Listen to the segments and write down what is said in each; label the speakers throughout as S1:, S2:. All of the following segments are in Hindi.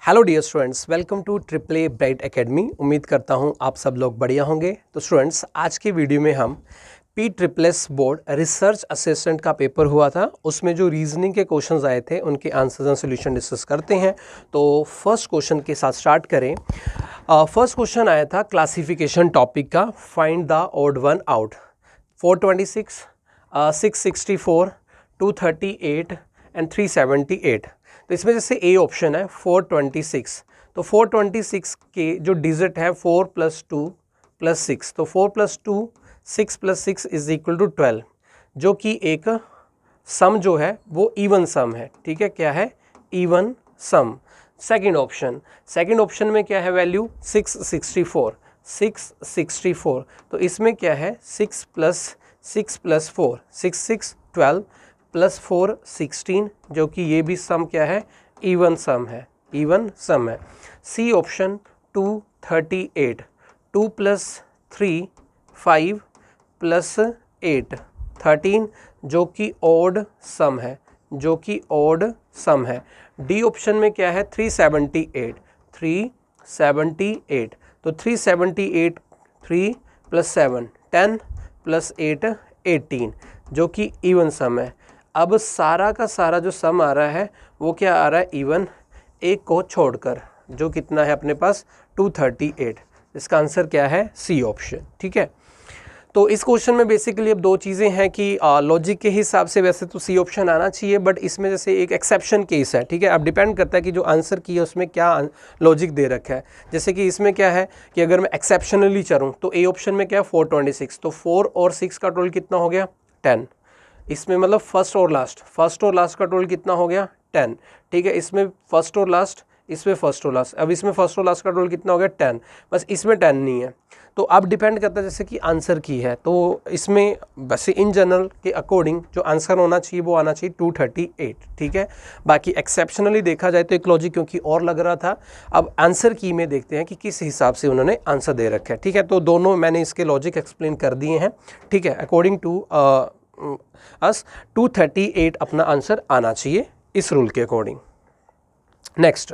S1: Hello dear students, welcome to triple A bright academy. उम्मीद करता हूँ आप सब लोग बढ़िया होंगे। तो स्टूडेंट्स, आज के वीडियो में हम P triple S board research assistant का पेपर हुआ था, उसमें जो रीजनिंग के क्वेश्चंस आए थे उनके आंसर्स एंड सोल्यूशन डिस्कस करते हैं। तो फर्स्ट क्वेश्चन के साथ स्टार्ट करें। फर्स्ट क्वेश्चन आया था क्लासिफिकेशन टॉपिक का, find the odd one out. 426, 664, 238 and 378। तो इसमें जैसे ए ऑप्शन है 426, तो 426 के जो डिजिट है 4 + 2 + 6, तो 4 + 2 6 + 6 इज इक्वल टू 12, जो कि एक सम जो है वो इवन सम है। ठीक है, क्या है? Even some. सेकंड ऑप्शन में क्या है वैल्यू? 664, 664। तो इसमें क्या है? 6 + 6 + 4, 6 6 12 + 4 16, जो कि ये भी सम क्या है? इवन सम है, इवन सम है। सी ऑप्शन 238, 2 + 3 5 + 8 13, जो कि ऑड सम है, जो कि ऑड सम है। डी ऑप्शन में क्या है? 378, 378। तो 378, 3 + 7 10 + 8 18, जो कि इवन सम है। अब सारा का सारा जो सम आ रहा है वो क्या आ रहा है? इवन, एक को छोड़कर, जो कितना है अपने पास? 238। इसका आंसर क्या है? C option. ठीक है, तो इस क्वेश्चन में बेसिकली अब दो चीज़ें हैं कि लॉजिक के हिसाब से वैसे तो सी ऑप्शन आना चाहिए, बट इसमें जैसे एक एक्सेप्शन केस है। ठीक है, अब डिपेंड करता है कि जो आंसर की है उसमें क्या लॉजिक दे रखा है। जैसे कि इसमें क्या है कि अगर मैं एक्सेप्शनली चलूँ तो ए ऑप्शन में क्या है? 426, तो 4 और 6 का टोटल कितना हो गया? 10। इसमें मतलब फर्स्ट और लास्ट का टोटल कितना हो गया? 10। ठीक है, इसमें फर्स्ट और लास्ट, इसमें फर्स्ट और लास्ट, अब इसमें फर्स्ट और लास्ट का टोटल कितना हो गया? 10। बस इसमें 10 नहीं है, तो अब डिपेंड करता है जैसे कि आंसर की है। तो इसमें वैसे इन जनरल के अकॉर्डिंग जो आंसर होना चाहिए वो आना चाहिए 238। ठीक है, बाकी एक्सेप्शनली देखा जाए तो एक लॉजिक क्योंकि और लग रहा था। अब आंसर की में देखते हैं कि किस हिसाब से उन्होंने आंसर दे रखा है। ठीक है, तो दोनों मैंने इसके लॉजिक एक्सप्लेन कर दिए हैं। ठीक है, अकॉर्डिंग टू अस 238 अपना आंसर आना चाहिए इस रूल के according. Next,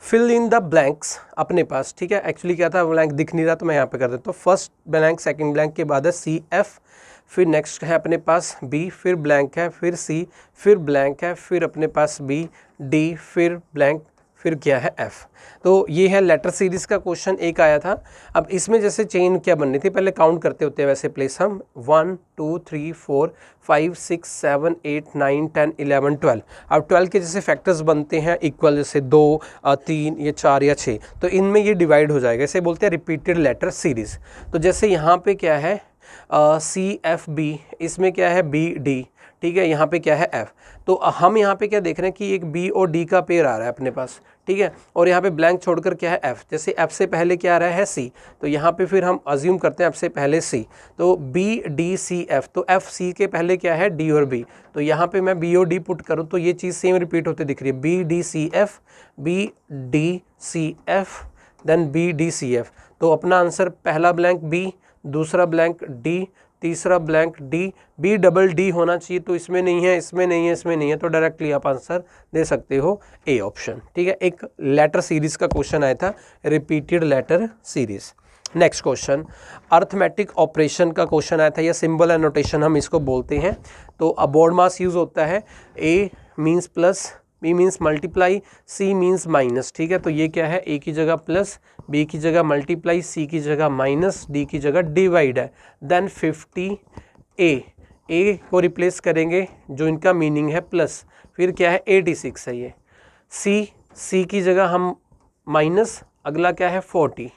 S1: fill in the blanks अपने पास। ठीक है, एक्चुअली क्या था, ब्लैंक दिख नहीं रहा तो मैं यहाँ पे कर देता हूँ। फर्स्ट ब्लैंक, सेकंड ब्लैंक के बाद है सी एफ, फिर नेक्स्ट है अपने पास बी, फिर ब्लैंक है, फिर सी, फिर ब्लैंक है, फिर अपने पास बी, डी, फिर ब्लैंक, फिर क्या है? एफ। तो ये है लेटर सीरीज का क्वेश्चन एक आया था। अब इसमें जैसे चेन क्या बननी थी, पहले काउंट करते होते हैं वैसे प्लेस हम 1 2 3 4 5 6 7 8 9 10 11 12। अब 12 के जैसे फैक्टर्स बनते हैं इक्वल, जैसे 2 3 या 4 या 6, तो इनमें ये डिवाइड हो जाएगा। इसे बोलते हैं रिपीटेड लेटर सीरीज। तो जैसे यहाँ पे क्या है? सी एफ बी, इसमें क्या है? B D. ठीक है, यहाँ पे क्या है? एफ। तो हम यहाँ पे क्या देख रहे हैं कि एक बी और डी का पेयर आ रहा है अपने पास। ठीक है, और यहाँ पे ब्लैंक छोड़कर क्या है? एफ। जैसे एफ से पहले क्या आ रहा है? सी, तो यहाँ पे फिर हम अज्यूम करते हैं एफ से पहले सी, तो बी डी सी एफ, तो एफ सी के पहले क्या है? डी और बी। तो यहाँ पे मैं बी और डी पुट करूँ तो ये चीज़ सेम रिपीट होते दिख रही है, B D C F, B D C F, then B D C F. तो अपना आंसर पहला ब्लैंक बी, दूसरा ब्लैंक डी, तीसरा blank D, B double D होना चाहिए, तो इसमें नहीं है, इसमें नहीं है, इसमें नहीं है, तो डायरेक्टली आप आंसर दे सकते हो ए ऑप्शन। ठीक है, एक लेटर सीरीज का क्वेश्चन आया था, repeated letter series. Next question, arithmetic operation का क्वेश्चन आया था, या सिंबल एंड नोटेशन हम इसको बोलते हैं। तो अबोर्ड मास यूज होता है, A means plus, B means multiply, C means minus. ठीक है, तो ये क्या है? ए की जगह प्लस, बी की जगह मल्टीप्लाई, सी की जगह माइनस, डी की जगह डिवाइड है। देन 50 ए को रिप्लेस करेंगे जो इनका मीनिंग है प्लस, फिर क्या है? 86 है ये। सी की जगह हम माइनस, अगला क्या है? 40।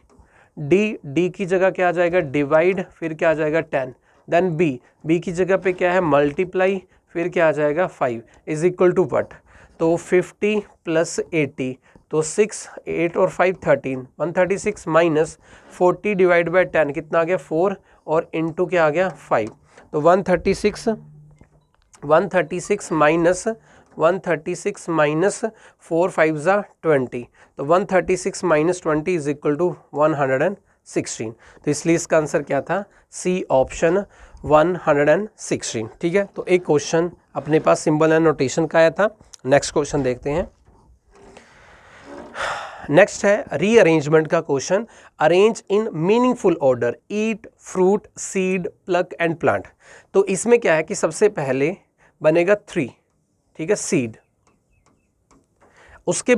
S1: डी की जगह क्या आ जाएगा? डिवाइड, फिर क्या आ जाएगा? 10। देन बी की जगह पे क्या है? मल्टीप्लाई, फिर क्या आ जाएगा? 5 इज इक्वल टू वट? तो 50 + 80, तो 6 8 और 5 13, 136 माइनस 40 डिवाइड बाय 10 कितना आ गया? 4, और इनटू क्या आ गया? 5। तो 136 माइनस 4 5 ज़ा 20, तो 136 माइनस 20 इज इक्वल टू 116। तो इसलिए इसका आंसर क्या था? C option 116। ठीक है, तो एक क्वेश्चन अपने पास सिंबल एंड नोटेशन का आया था। नेक्स्ट क्वेश्चन देखते हैं। नेक्स्ट है रीअरेंजमेंट का question, arrange in meaningful order eat, fruit, seed, pluck and plant. तो इसमें क्या है कि सबसे पहले बनेगा 3, ठीक है, सीड। उसके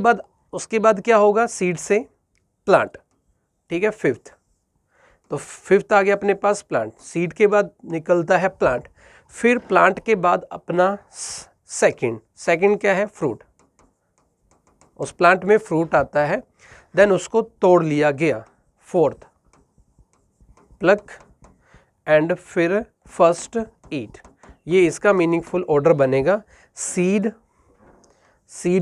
S1: बाद क्या होगा, सीड से प्लांट, ठीक है, 5th। तो 5th आ गया अपने पास प्लांट, सीड के बाद निकलता है प्लांट, फिर प्लांट के बाद अपना सेकंड क्या है, फ्रूट। उस प्लांट में फ्रूट आता है, देन उसको तोड़ लिया गया, 4th प्लक एंड फिर फर्स्ट ईट। ये इसका मीनिंगफुल ऑर्डर बनेगा, सीड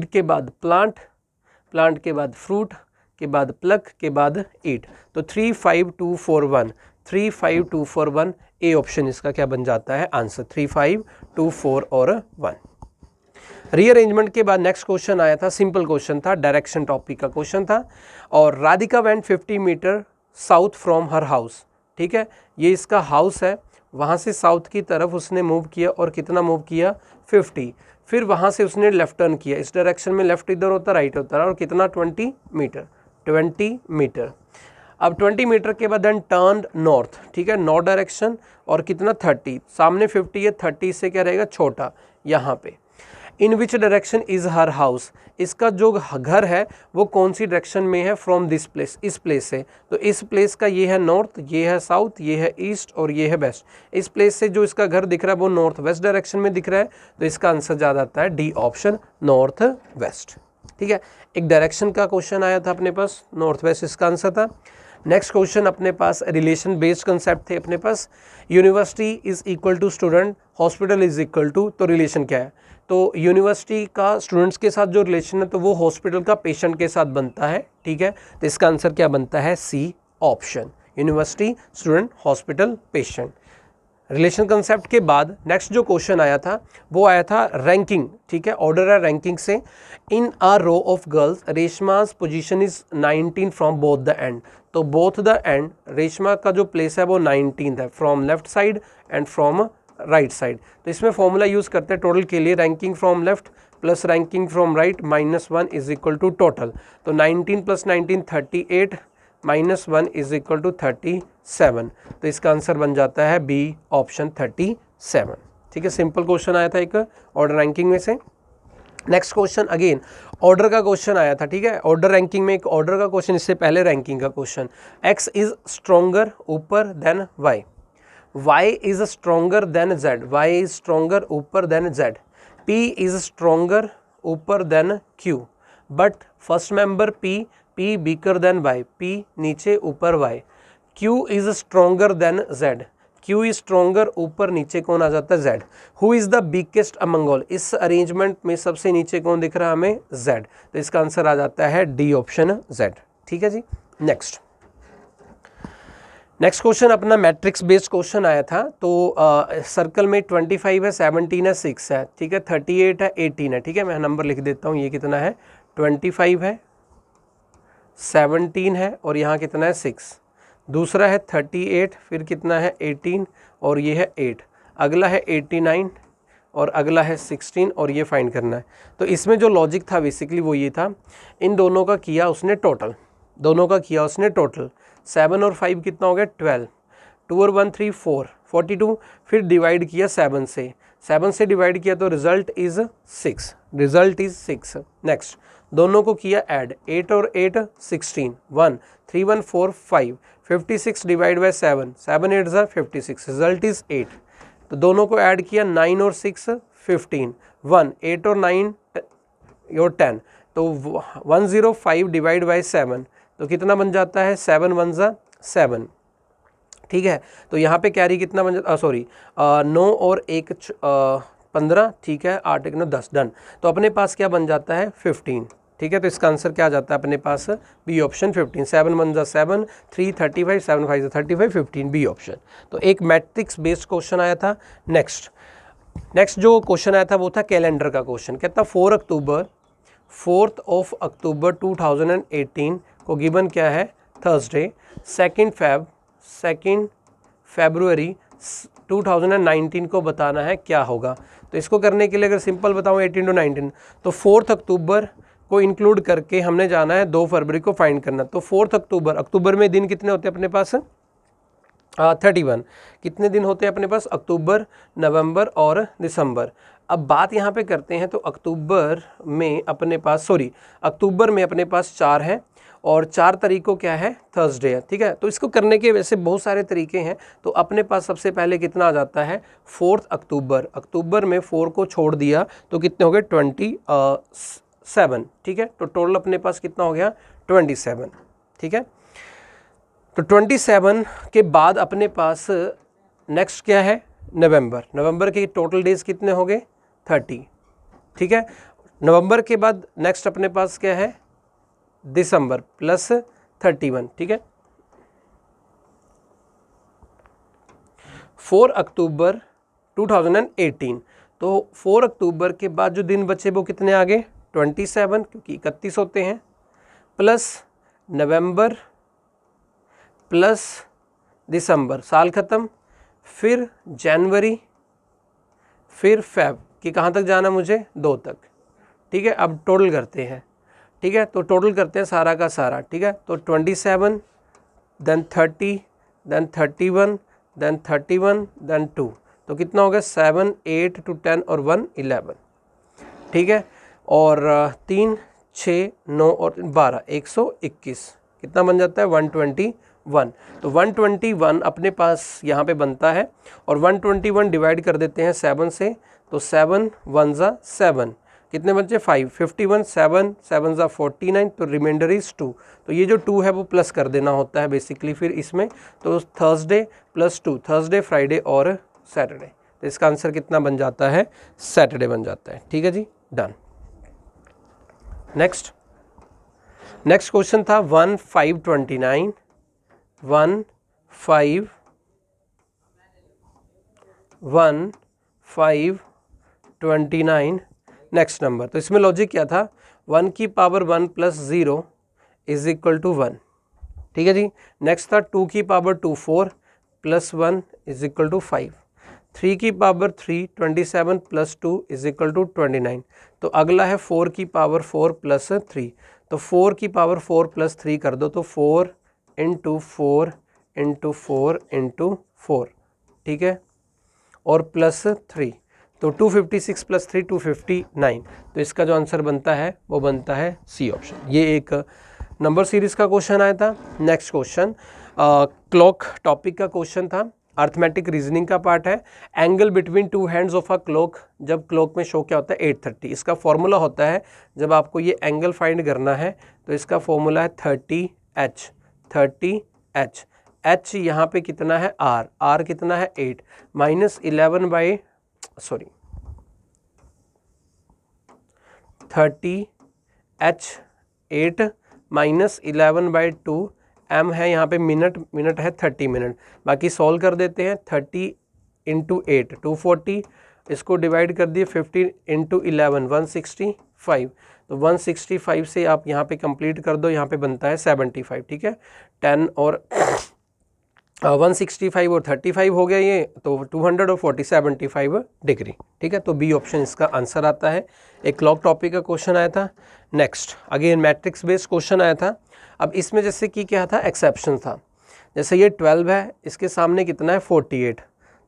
S1: के बाद प्लांट के बाद फ्रूट के बाद प्लक के बाद ईट। तो 3, 5, 2, 4, 1, 3, 5, 2, 4, 1, ए ऑप्शन इसका क्या बन जाता है, आंसर 3, 5, 2, 4 और 1। रीअरेंजमेंट के बाद नेक्स्ट क्वेश्चन आया था, सिंपल क्वेश्चन था, डायरेक्शन टॉपिक का क्वेश्चन था। और Radhika went 50 metre south from her house, ठीक है, ये इसका हाउस है, वहाँ से साउथ की तरफ उसने मूव किया और कितना मूव किया, 50। फिर वहाँ से उसने लेफ्ट टर्न किया, इस डायरेक्शन में लेफ्ट इधर होता राइट होता और कितना 20 मीटर। अब 20 मीटर के बाद देन टर्न नॉर्थ, ठीक है, नॉर्थ डायरेक्शन, और कितना 30, सामने 50 है, 30 से क्या रहेगा छोटा यहाँ पे। In which direction is her house, इसका जो घर है वो कौन सी डायरेक्शन में है, फ्रॉम दिस प्लेस, इस प्लेस से। तो इस प्लेस का ये है नॉर्थ, ये है साउथ, ये है ईस्ट और ये है वेस्ट। इस प्लेस से जो इसका घर दिख रहा है वो नॉर्थ वेस्ट डायरेक्शन में दिख रहा है, तो इसका आंसर ज़्यादा आता है डी ऑप्शन, नॉर्थ वेस्ट। ठीक है, एक डायरेक्शन का क्वेश्चन आया था अपने पास, नॉर्थ वेस्ट इसका आंसर था। नेक्स्ट क्वेश्चन अपने पास रिलेशन बेस्ड कंसेप्ट थे अपने पास, university is equal to student, hospital is equal to, तो रिलेशन क्या है, तो यूनिवर्सिटी का स्टूडेंट्स के साथ जो रिलेशन है तो वो हॉस्पिटल का पेशेंट के साथ बनता है। ठीक है, तो इसका आंसर क्या बनता है, C option, university student hospital patient. Relation concept के बाद नेक्स्ट जो क्वेश्चन आया था वो आया था रैंकिंग, ठीक है, ऑर्डर है रैंकिंग से। In a row of girls Reshma's position is 19 from both the end, तो बोथ द एंड रेशमा का जो प्लेस है वो 19th है, from left side and from right side. तो इसमें फॉर्मूला यूज़ करते हैं टोटल के लिए, ranking from left plus ranking from right -1 is equal to total. तो 19 + 19 38 -1 इज इक्वल टू 37, तो इसका आंसर बन जाता है बी ऑप्शन 37। ठीक है, सिंपल क्वेश्चन आया था एक ऑर्डर रैंकिंग में से। नेक्स्ट क्वेश्चन अगेन ऑर्डर का क्वेश्चन आया था, ठीक है, ऑर्डर रैंकिंग में एक ऑर्डर का क्वेश्चन, इससे पहले रैंकिंग का क्वेश्चन। एक्स इज स्ट्रोंगर ऊपर than Y, y is stronger than z, y is stronger ऊपर than z, p is stronger ऊपर than q, but first member p weaker than y, p नीचे ऊपर y, q is stronger than z, q is stronger ऊपर नीचे कौन आ जाता है z, who is the biggest among all, इस अरेंजमेंट में सबसे नीचे कौन दिख रहा है हमें, z, तो इसका आंसर आ जाता है डी ऑप्शन z। ठीक है जी, नेक्स्ट क्वेश्चन अपना मैट्रिक्स बेस्ड क्वेश्चन आया था। तो सर्कल में 25 है, 17 है, 6 है, ठीक है, 38 है, 18 है। ठीक है, मैं नंबर लिख देता हूँ, ये कितना है, 25 है, 17 है और यहाँ कितना है 6, दूसरा है 38, फिर कितना है 18 और ये है 8, अगला है 89 और अगला है 16 और ये फाइंड करना है। तो इसमें जो लॉजिक था बेसिकली वो ये था, इन दोनों का किया उसने टोटल, 7 और 5 कितना हो गया 12, 2 और 1 3 4 42, फिर डिवाइड किया 7 से डिवाइड किया तो रिजल्ट इज 6, नेक्स्ट दोनों को किया ऐड, 8 और 8 16, 1 3 1 4 5, 56 डिवाइड बाय 7, 7 8 ज़ा 56, रिजल्ट इज 8। तो दोनों को ऐड किया, 9 और 6 15, 1 8 और 9 और 10, तो 105 डिवाइड बाय 7, तो कितना बन जाता है, 7 1 ज़ा 7। ठीक है, तो यहाँ पे कैरी कितना बन जाता, 9 और 1 15, ठीक है, 8 1 9 10, डन। तो अपने पास क्या बन जाता है 15। ठीक है, तो इसका आंसर क्या आ जाता है अपने पास, बी ऑप्शन 15, 7 1 ज़ा 7, 3 35, 7 5 ज़ा 35, 15 बी ऑप्शन। तो एक मैट्रिक्स बेस्ड क्वेश्चन आया था। नेक्स्ट जो क्वेश्चन आया था वो था कैलेंडर का क्वेश्चन। कहता 4th of October 2018 को गिवन क्या है, थर्सडे, 2 फरवरी 2019 को बताना है क्या होगा। तो इसको करने के लिए अगर सिंपल बताऊँ 18 to 19, तो 4 अक्टूबर को इंक्लूड करके हमने जाना है 2 फरवरी को फाइंड करना। तो 4 अक्टूबर, अक्टूबर में दिन कितने होते हैं अपने पास? 31। कितने दिन होते हैं अपने पास? अक्टूबर, नवंबर और दिसंबर। अब बात यहाँ पे करते हैं, तो अक्टूबर में अपने पास 4 हैं और 4 तारीख को क्या है? थर्सडे है, ठीक है। तो इसको करने के वैसे बहुत सारे तरीके हैं। तो अपने पास सबसे पहले कितना आ जाता है? 4 अक्टूबर, अक्टूबर में 4 को छोड़ दिया तो कितने हो गए? 27, ठीक है। तो टोटल अपने पास कितना हो गया? 27, ठीक है। तो 27 के बाद अपने पास नेक्स्ट क्या है? नवंबर, नवंबर के टोटल डेज कितने हो गए? 30, ठीक है। नवंबर के बाद नेक्स्ट अपने पास क्या है? दिसंबर प्लस 31, ठीक है। 4 अक्टूबर 2018, तो 4 अक्टूबर के बाद जो दिन बचे वो कितने आ गए? 27, क्योंकि 31 होते हैं, प्लस नवंबर प्लस दिसंबर, साल ख़त्म, फिर जनवरी, फिर फेब, कि कहाँ तक जाना मुझे? 2 तक, ठीक है। अब टोटल करते हैं, ठीक है। तो टोटल करते हैं सारा का सारा, ठीक है। तो 27, देन 30, देन 31, देन 31, देन 2, तो कितना हो गया? 7, 8 to 10 और 1 11, ठीक है। और 3, 6, 9 और 12, 121, कितना बन जाता है? 121। तो 121 अपने पास यहाँ पे बनता है और 121 डिवाइड कर देते हैं 7 से, तो 7 1 ज़ा 7, कितने बचे? 5, 51, 7 7 ज़ा 49, तो रिमाइंडर इज़ 2। तो ये जो 2 है वो प्लस कर देना होता है बेसिकली फिर इसमें। तो थर्सडे प्लस 2, थर्सडे, फ्राइडे और सैटरडे, तो इसका आंसर कितना बन जाता है? सैटरडे बन जाता है, ठीक है जी, डन। नेक्स्ट क्वेश्चन था 1529, 1529 नेक्स्ट नंबर। तो इसमें लॉजिक क्या था? 1 की power 1 plus 0 is equal to 1, ठीक है जी। नेक्स्ट था 2 की power 2 4 plus 1 is equal to 5, 3 की power 3 27 plus 2 is equal to 29। तो अगला है 4 की पावर 4 प्लस 3, तो 4 की पावर 4 प्लस 3 कर दो, तो 4 इंटू 4 इंटू 4 इंटू 4, ठीक है, और प्लस 3, तो 256 प्लस 3 259। तो इसका जो आंसर बनता है वो बनता है सी ऑप्शन। ये एक नंबर सीरीज का क्वेश्चन आया था। नेक्स्ट क्वेश्चन क्लॉक टॉपिक का क्वेश्चन था, अर्थमेटिक रीजनिंग का पार्ट है। Angle between 2 hands of a clock, जब क्लॉक में शो क्या होता है? 830। इसका फॉर्मूला होता है, जब आपको ये एंगल फाइंड करना है तो इसका फॉर्मूला है 30H, 30H। H यहाँ पे कितना है? R कितना है? 8 minus 11 by 30H 8 minus 11 by 2, M है यहाँ पे मिनट है 30 मिनट। बाकी सॉल्व कर देते हैं, 30 इंटू 8 240, इसको डिवाइड कर दिए 15 इंटू 11 165। तो 165 से आप यहाँ पे कंप्लीट कर दो, यहाँ पे बनता है 75, ठीक है। 10 और 165 और 35 हो गया ये, तो 200 और 40 75 डिग्री, ठीक है। तो बी ऑप्शन इसका आंसर आता है। एक क्लॉक टॉपिक का क्वेश्चन आया था। Next again matrix based question आया था। अब इसमें जैसे कि क्या था? एक्सेप्शन था। जैसे ये 12 है, इसके सामने कितना है? 48।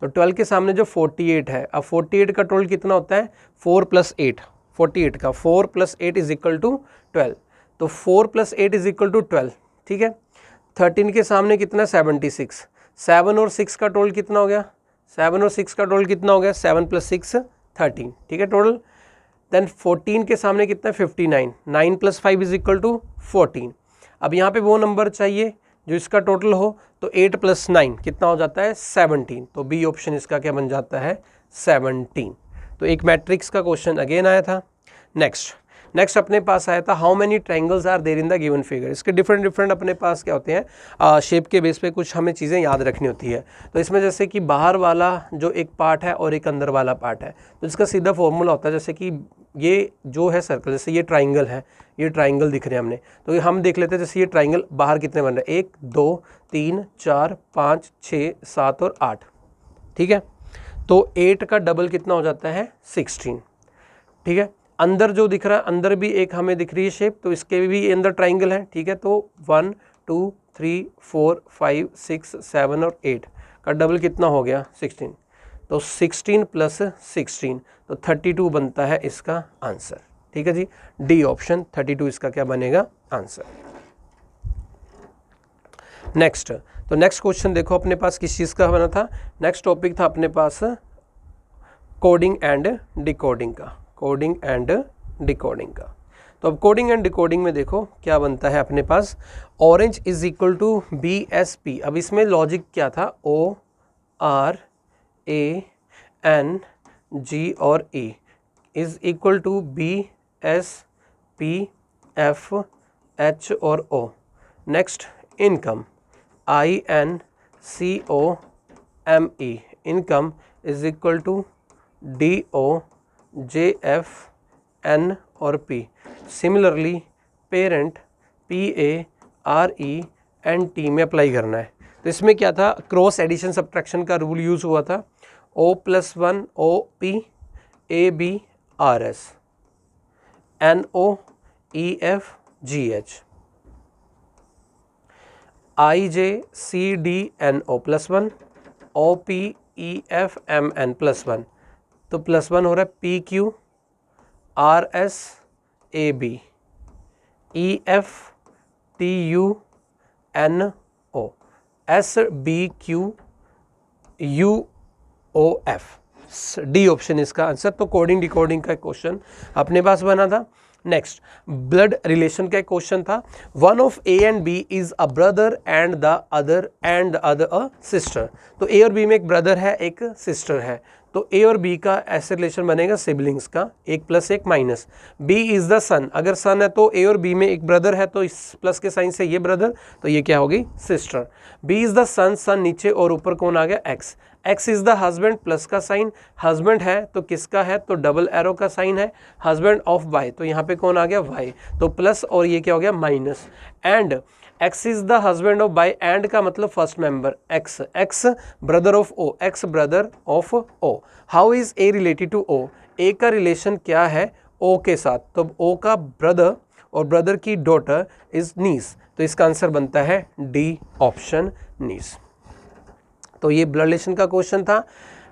S1: तो 12 के सामने जो 48 है, अब 48 का टोटल कितना होता है? 4 प्लस 8, 48 का 4 प्लस 8 इज इक्वल टू 12, तो 4 प्लस 8 इज इक्वल टू 12, ठीक है। 13 के सामने कितना? 76, 7 और 6 का टोटल कितना हो गया? 7 और 6 का टोटल कितना हो गया? 7 प्लस 6 13, ठीक है टोटल। देन 14 के सामने कितना? 59, 9 प्लस 5 इज इक्वल टू 14। अब यहाँ पे वो नंबर चाहिए जो इसका टोटल हो, तो 8 प्लस 9 कितना हो जाता है? 17। तो बी ऑप्शन इसका क्या बन जाता है? 17। तो एक मैट्रिक्स का क्वेश्चन अगेन आया था। नेक्स्ट अपने पास आया था, how many triangles are there in the given figure. इसके डिफरेंट अपने पास क्या होते हैं? शेप के बेस पे कुछ हमें चीज़ें याद रखनी होती है। तो इसमें जैसे कि बाहर वाला जो एक पार्ट है और एक अंदर वाला पार्ट है, तो इसका सीधा फॉर्मूला होता है, जैसे कि ये जो है सर्कल, जैसे ये ट्राइंगल है, ये ट्राइंगल दिख रहे हैं हमने, तो ये हम देख लेते हैं जैसे ये ट्राइंगल बाहर कितने बन रहे हैं? 1 2 3 4 5 6 7 और 8, ठीक है। तो 8 का डबल कितना हो जाता है? 16, ठीक है। अंदर जो दिख रहा है, अंदर भी एक हमें दिख रही है शेप, तो इसके भी अंदर ट्राइंगल है, ठीक है। तो 1 2 3 4 5 6 7 और 8 का डबल कितना हो गया 16, तो 16 प्लस 16 तो 32 बनता है इसका आंसर, ठीक है जी। डी ऑप्शन 32 इसका क्या बनेगा आंसर। नेक्स्ट, तो नेक्स्ट क्वेश्चन देखो अपने पास किस चीज़ का बना था। नेक्स्ट टॉपिक था अपने पास कोडिंग एंड डिकोडिंग का, कोडिंग एंड डिकोडिंग का। तो अब कोडिंग एंड डिकोडिंग में देखो क्या बनता है अपने पास, orange is equal to B S P. अब इसमें लॉजिक क्या था, O R A N G और E is equal to B S P F H और O. Next income I N C O M E, income is equal to D O J F N और P. Similarly parent P A R E N T में अप्लाई करना है। तो इसमें क्या था, क्रॉस एडिशन सब्ट्रैक्शन का रूल यूज़ हुआ था। O plus 1 O P A B R S N O E F G H I J C D N O plus 1 O P E F M N plus 1, तो प्लस 1 हो रहा है P Q R S A B E F T U N O S B Q U O F. D option इसका आंसर। तो कोडिंग डिकोडिंग का क्वेश्चन अपने पास बना था। नेक्स्ट ब्लड रिलेशन का क्वेश्चन था, one of A and B is a brother and the other a sister. तो ए और बी में एक ब्रदर है एक सिस्टर है, तो ए और बी का ऐसे रिलेशन बनेगा सिबलिंग्स का, एक प्लस एक माइनस। बी इज द सन, अगर सन है तो ए और बी में एक ब्रदर है तो इस प्लस के साइन से ये ब्रदर, तो ये क्या होगी सिस्टर। बी इज द सन, सन नीचे और ऊपर कौन आ गया x. X is the husband, plus का साइन, हस्बैंड है तो किसका है, तो डबल एरो का साइन है, हस्बैंड ऑफ वाई, तो यहाँ पे कौन आ गया वाई, तो प्लस और ये क्या हो गया minus. And X is the husband of Y, and का मतलब first member X, X brother of O, X brother of O. How is A related to O, A का रिलेशन क्या है ओ के साथ, तो ओ का ब्रदर और ब्रदर की डॉटर इज नीस, तो इसका आंसर बनता है डी ऑप्शन नीस। तो ये ब्लड रिलेशन का क्वेश्चन था।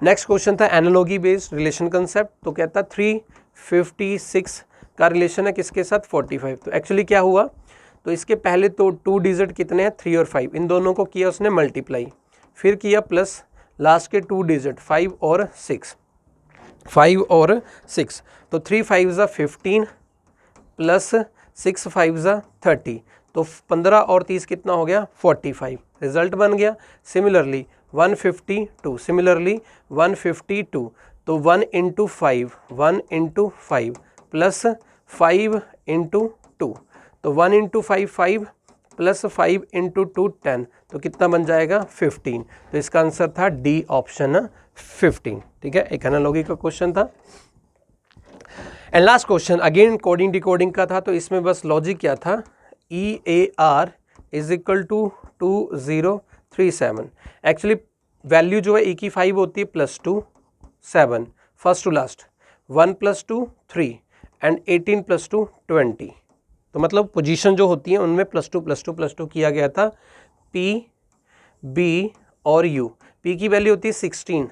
S1: नेक्स्ट क्वेश्चन था एनालॉजी बेस्ड रिलेशन कंसेप्ट, तो कहता 356 का रिलेशन है किसके साथ 45। तो एक्चुअली क्या हुआ, तो इसके पहले तो 2 डिजिट कितने हैं 3 और 5, इन दोनों को किया उसने मल्टीप्लाई, फिर किया प्लस लास्ट के 2 डिजिट 5 और 6, 5 और 6, तो 3 5 ज़ा 15 प्लस 6 5 ज़ा 30, तो 15 और 30 कितना हो गया 45, रिजल्ट बन गया। सिमिलरली 152, सिमिलरली 152, तो 1 इंटू 5, 1 इंटू 5 प्लस 5 इंटू 2, तो 1 इंटू 5 5 प्लस 5 इंटू 2 10, तो कितना बन जाएगा 15, तो इसका आंसर था डी ऑप्शन 15, ठीक है। एक एनालॉजी का क्वेश्चन था। And last question again coding decoding का था, तो इसमें बस लॉजिक क्या था, E A R is equal to 2037। Actually value जो है ई की 5 होती है +2 7, फर्स्ट टू लास्ट 1 + 2 3 एंड 18 + 2 20, तो मतलब पोजीशन जो होती है उनमें +2 +2 +2 किया गया था। पी बी और यू, पी की वैल्यू होती है 16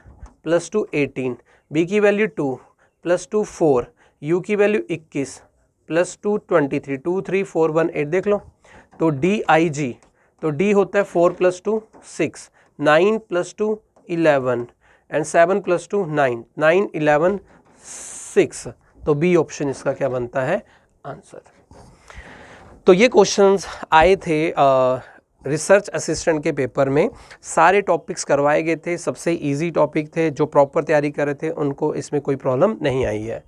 S1: + 2 18, बी की वैल्यू 2 + 2 4, यू की वैल्यू 21 + 2 23, 2 3 4 1 8 देख लो। तो डी आई जी, तो डी होता है 4 + 2 6, 9 + 2 11 एंड 7 + 2 9, 9 11 6, तो बी ऑप्शन इसका क्या बनता है आंसर। तो ये क्वेश्चंस आए थे रिसर्च असिस्टेंट के पेपर में, सारे टॉपिक्स करवाए गए थे, सबसे इजी टॉपिक थे, जो प्रॉपर तैयारी कर रहे थे उनको इसमें कोई प्रॉब्लम नहीं आई है।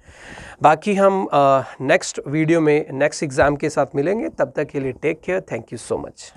S1: बाकी हम नेक्स्ट वीडियो में नेक्स्ट एग्ज़ाम के साथ मिलेंगे, तब तक के लिए take care, thank you so much.